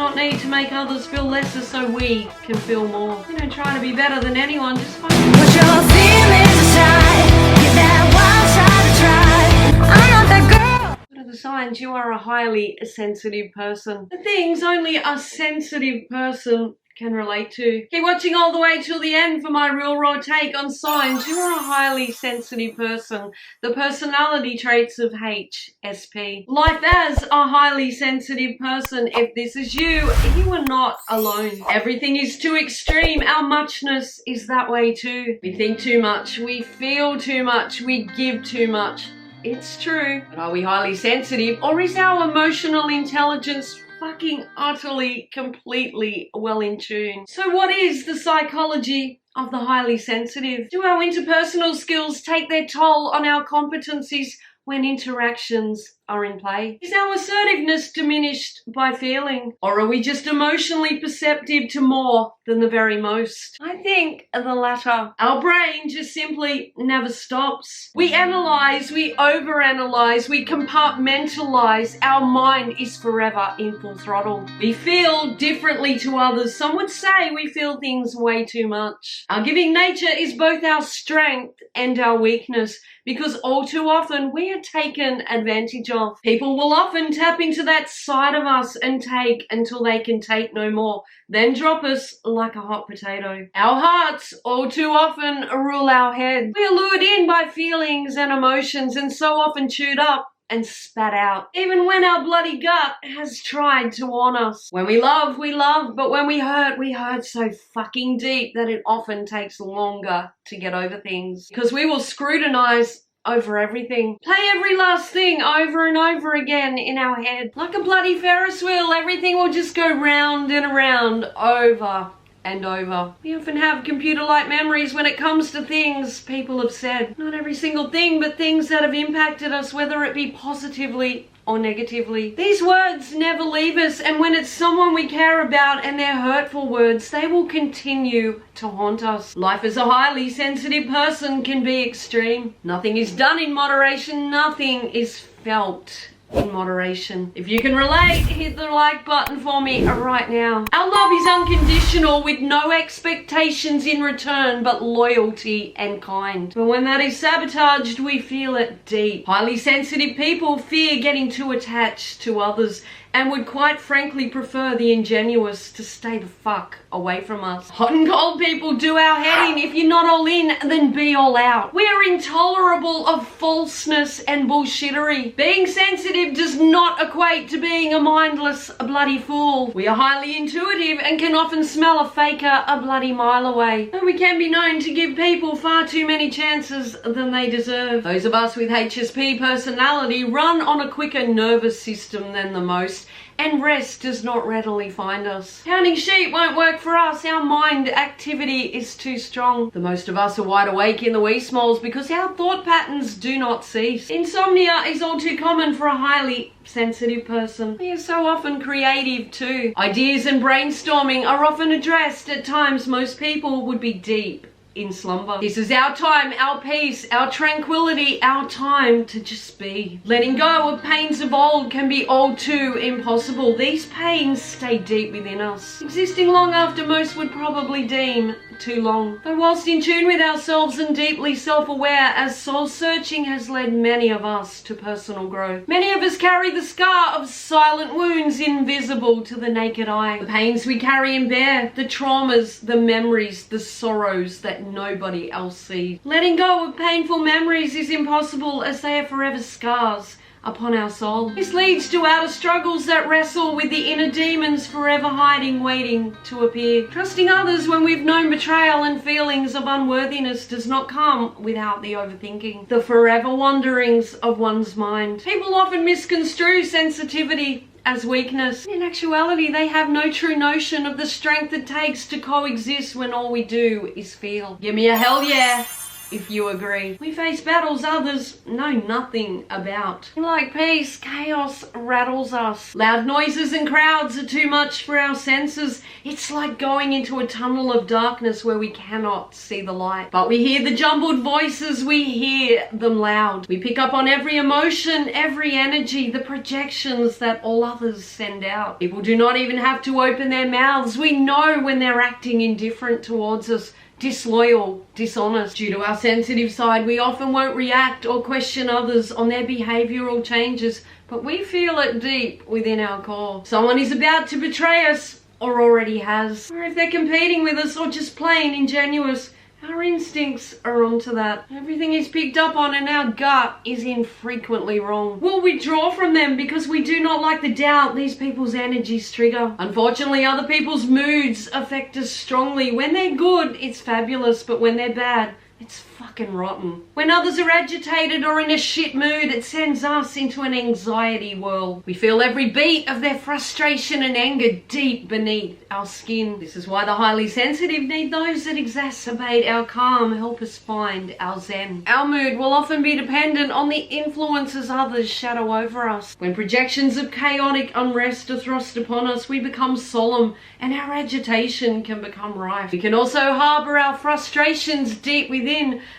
not need to make others feel lesser so we can feel more. We don't try to be better than anyone, just fucking Put your feelings aside, give that wild side a try. I'm not that girl. What are the signs? You are a highly sensitive person. The things only a sensitive person can relate to. Keep watching all the way till the end for my real raw take on signs. You are a highly sensitive person. The personality traits of HSP. Life as a highly sensitive person. If this is you are not alone. Everything is too extreme. Our muchness is that way too. We think too much. We feel too much. We give too much. It's true. But are we highly sensitive, or is our emotional intelligence fucking utterly, completely well in tune? So what is the psychology of the highly sensitive? Do our interpersonal skills take their toll on our competencies when interactions are in play? Is our assertiveness diminished by feeling? Or are we just emotionally perceptive to more than the very most? I think the latter. Our brain just simply never stops. We analyze, we overanalyze, we compartmentalize. Our mind is forever in full throttle. We feel differently to others. Some would say we feel things way too much. Our giving nature is both our strength and our weakness, because all too often we are taken advantage of. People will often tap into that side of us and take until they can take no more, then drop us like a hot potato. Our hearts all too often rule our head. We are lured in by feelings and emotions and so often chewed up and spat out, even when our bloody gut has tried to warn us. When we love, but when we hurt so fucking deep that it often takes longer to get over things. Because we will scrutinize over everything. Play every last thing over and over again in our head. Like a bloody Ferris wheel, everything will just go round and around, over and over. We often have computer-like memories when it comes to things people have said. Not every single thing, but things that have impacted us, whether it be positively or negatively. These words never leave us, and when it's someone we care about and they're hurtful words, they will continue to haunt us. Life as a highly sensitive person can be extreme. Nothing is done in moderation, nothing is felt in moderation. If you can relate, hit the like button for me right now. Our love is unconditional with no expectations in return but loyalty and kind. But when that is sabotaged, we feel it deep. Highly sensitive people fear getting too attached to others and would quite frankly prefer the ingenuous to stay the fuck away from us. Hot and cold people do our head in. If you're not all in, then be all out. We are intolerable of falseness and bullshittery. Being sensitive does not equate to being a mindless bloody fool. We are highly intuitive and can often smell a faker a bloody mile away. And we can be known to give people far too many chances than they deserve. Those of us with HSP personality run on a quicker nervous system than the most, and rest does not readily find us. Counting sheep won't work for us. Our mind activity is too strong. The most of us are wide awake in the wee smalls because our thought patterns do not cease. Insomnia is all too common for a highly sensitive person. We are so often creative too. Ideas and brainstorming are often addressed at times most people would be deep in slumber. This is our time, our peace, our tranquility, our time to just be. Letting go of pains of old can be all too impossible. These pains stay deep within us, existing long after most would probably deem too long. But whilst in tune with ourselves and deeply self-aware, as soul-searching has led many of us to personal growth. Many of us carry the scar of silent wounds invisible to the naked eye. The pains we carry and bear, the traumas, the memories, the sorrows that nobody else sees. Letting go of painful memories is impossible as they are forever scars upon our soul. This leads to outer struggles that wrestle with the inner demons forever hiding, waiting to appear. Trusting others when we've known betrayal and feelings of unworthiness does not come without the overthinking, the forever wanderings of one's mind. People often misconstrue sensitivity as weakness. In actuality, they have no true notion of the strength it takes to coexist when all we do is feel. Give me a hell yeah if you agree. We face battles others know nothing about. Like peace, chaos rattles us. Loud noises and crowds are too much for our senses. It's like going into a tunnel of darkness where we cannot see the light. But we hear the jumbled voices, we hear them loud. We pick up on every emotion, every energy, the projections that all others send out. People do not even have to open their mouths. We know when they're acting indifferent towards us, disloyal, dishonest. Due to our sensitive side, we often won't react or question others on their behavioral changes, but we feel it deep within our core. Someone is about to betray us, or already has. Or if they're competing with us or just plain ingenuous, our instincts are onto that. Everything is picked up on and our gut is infrequently wrong. We'll withdraw from them because we do not like the doubt these people's energies trigger. Unfortunately, other people's moods affect us strongly. When they're good, it's fabulous, but when they're bad, it's fucking rotten. When others are agitated or in a shit mood, it sends us into an anxiety world. We feel every beat of their frustration and anger deep beneath our skin. This is why the highly sensitive need those that exacerbate our calm, help us find our zen. Our mood will often be dependent on the influences others shadow over us. When projections of chaotic unrest are thrust upon us, we become solemn and our agitation can become rife. We can also harbor our frustrations deep within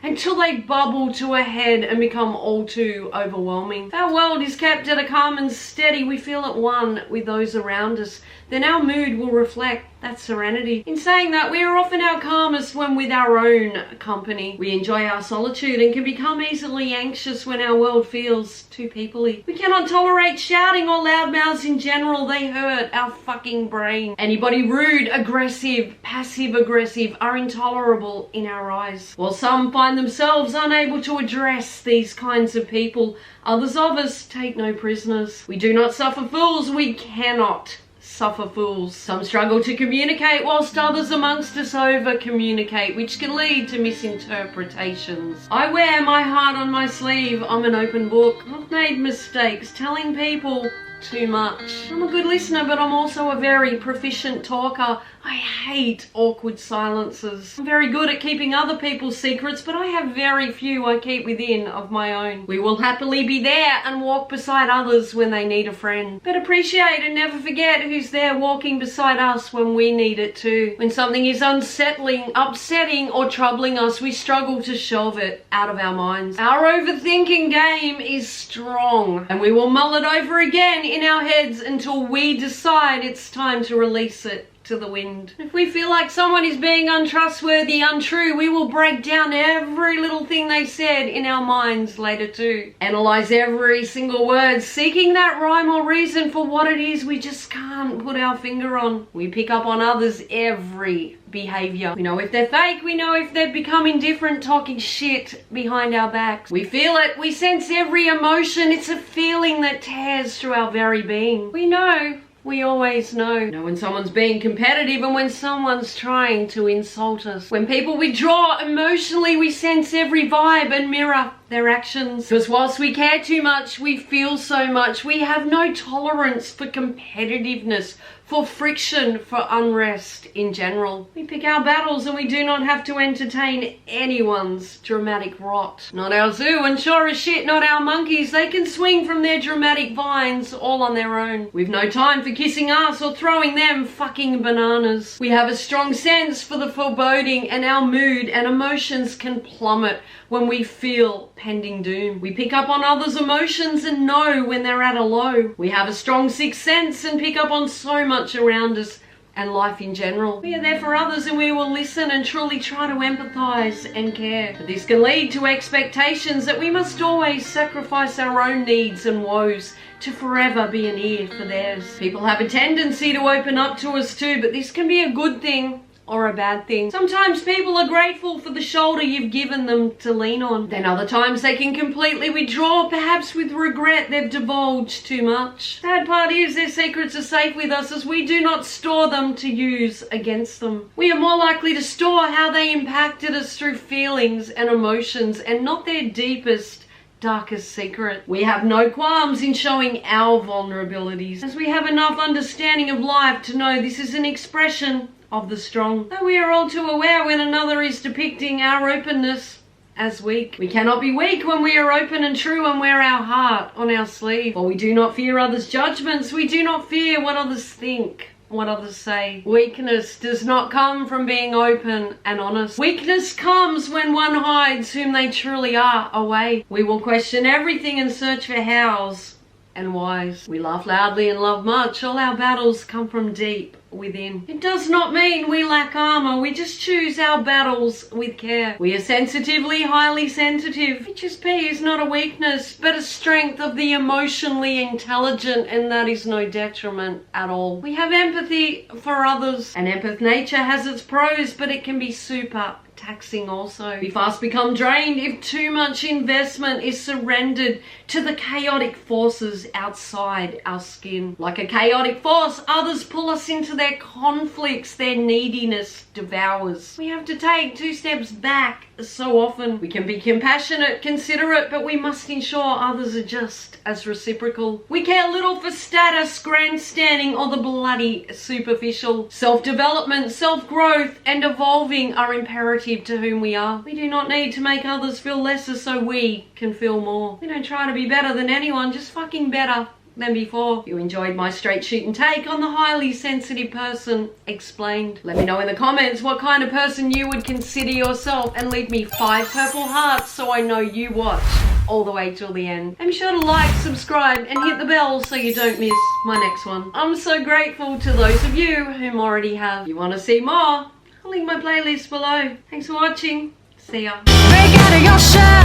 until they bubble to a head and become all too overwhelming. If our world is kept at a calm and steady, we feel at one with those around us, then our mood will reflect that serenity. In saying that, we are often our calmest when with our own company. We enjoy our solitude and can become easily anxious when our world feels too peoply. We cannot tolerate shouting or loud mouths in general. They hurt our fucking brain. Anybody rude, aggressive, passive-aggressive are intolerable in our eyes. While some find themselves unable to address these kinds of people, others of us take no prisoners. We do not suffer fools. We cannot suffer fools. Some struggle to communicate whilst others amongst us over communicate, which can lead to misinterpretations. I wear my heart on my sleeve. I'm an open book. I've made mistakes telling people too much. I'm a good listener, but I'm also a very proficient talker. I hate awkward silences. I'm very good at keeping other people's secrets, but I have very few I keep within of my own. We will happily be there and walk beside others when they need a friend, but appreciate and never forget who's there walking beside us when we need it too. When something is unsettling, upsetting, or troubling us, we struggle to shelve it out of our minds. Our overthinking game is strong, and we will mull it over again in our heads until we decide it's time to release it to the wind. If we feel like someone is being untrustworthy, untrue, we will break down every little thing they said in our minds later too. Analyze every single word, seeking that rhyme or reason for what it is we just can't put our finger on. We pick up on others' every behavior. We know if they're fake, we know if they've become indifferent, talking shit behind our backs. We feel it, we sense every emotion. It's a feeling that tears through our very being. We know. We always know when someone's being competitive and when someone's trying to insult us. When people withdraw emotionally, we sense every vibe and mirror their actions. Because whilst we care too much, we feel so much. We have no tolerance for competitiveness, for friction, for unrest in general. We pick our battles and we do not have to entertain anyone's dramatic rot. Not our zoo, and sure as shit not our monkeys. They can swing from their dramatic vines all on their own. We've no time for kissing us or throwing them fucking bananas. We have a strong sense for the foreboding, and our mood and emotions can plummet when we feel pending doom. We pick up on others' emotions and know when they're at a low. We have a strong sixth sense and pick up on so much around us and life in general. We are there for others and we will listen and truly try to empathize and care. But this can lead to expectations that we must always sacrifice our own needs and woes to forever be an ear for theirs. People have a tendency to open up to us too, but this can be a good thing or a bad thing. Sometimes people are grateful for the shoulder you've given them to lean on. Then other times they can completely withdraw, perhaps with regret they've divulged too much. Sad part is their secrets are safe with us as we do not store them to use against them. We are more likely to store how they impacted us through feelings and emotions and not their deepest, darkest secret. We have no qualms in showing our vulnerabilities, as we have enough understanding of life to know this is an expression of the strong. Though we are all too aware when another is depicting our openness as weak. We cannot be weak when we are open and true and wear our heart on our sleeve. For we do not fear others' judgments. We do not fear what others think, what others say. Weakness does not come from being open and honest. Weakness comes when one hides whom they truly are away. We will question everything and search for hows and whys. We laugh loudly and love much. All our battles come from deep within. It does not mean we lack armor. We just choose our battles with care. We are sensitively highly sensitive. HSP is not a weakness, but a strength of the emotionally intelligent, and that is no detriment at all. We have empathy for others. An empath nature has its pros, but it can be super taxing also. We fast become drained if too much investment is surrendered to the chaotic forces outside our skin. Like a chaotic force, others pull us into their conflicts, their neediness devours. We have to take 2 steps back so often. We can be compassionate, considerate, but we must ensure others are just as reciprocal. We care little for status, grandstanding, or the bloody superficial. Self-development, self-growth, and evolving are imperative to whom we are. We do not need to make others feel lesser so we can feel more. We don't try to be better than anyone, just fucking better than before. If you enjoyed my straight shooting take on the highly sensitive person explained, let me know in the comments what kind of person you would consider yourself, and leave me 5 purple hearts so I know you watch all the way till the end. And be sure to like, subscribe, and hit the bell so you don't miss my next one. I'm so grateful to those of you whom already have. If you want to see more, I'll link my playlist below. Thanks for watching. See ya. Break out of your shell.